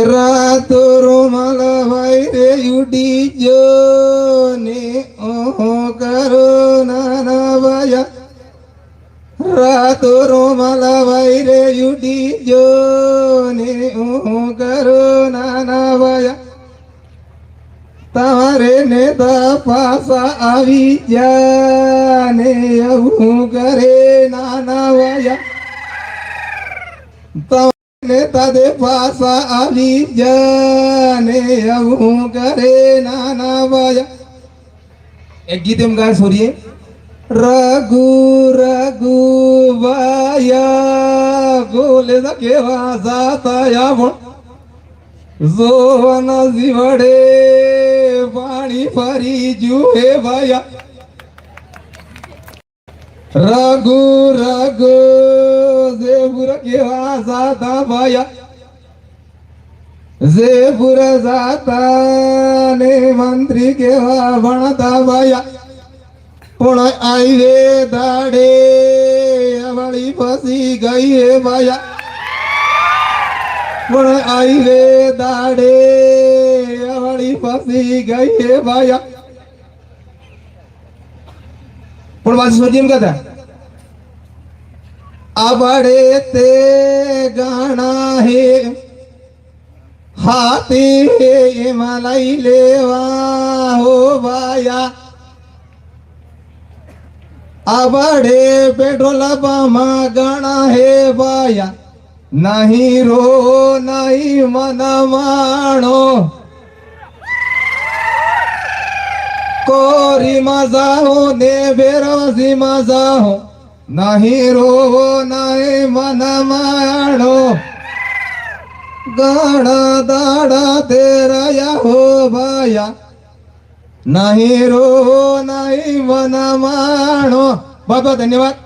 રાતો રૂમાલ વાયરે ઉડી જો ને ઓહો કરો નાના વાયા રાતો રૂમાલ વાયરે ઉડી જો ને ઓહો કરો નાના વાયા તમારે નેતા પાસા આવી જા ને એવું કરે નાના વાયા નેતા દે પાસા આવી જા ને એવું કરે નાના વાયા એક ગીત એમ ગાય સોરીએ રઘુ રઘુ વાયા ગોલે કેવા જાતા પણ જોવન જીવડે પાણી ફરી જુએ ભાયા રઘુ રઘુ જેપુર કેવા જાતા ભાયા જેપુર જાતા ને મંત્રી કેવા ભણતા ભાયા પણ આઈવે દાડે વળી ફસી ગઈ હે ભાયા પણ આઈવે દાડે વળી ફસી ગઈ હે ભાયા પણ બાજુ સોજી એમ કહેતા આબડે તે ગાણા હે હાથી એમાં લઈ લેવા હો ભાયા આબડે પેટ્રોલ પંપમાં ગાણા હે ભાયા નહીં રો નહીં મન માણો કોરી મજાઓ ને બેરોસી મજાઓ નહીં રો નહીં મન માણો ઘણા દાડા તેરાયા હો ભાયા નહીં રો નહીં મન માણો. बहुत बहुत धन्यवाद.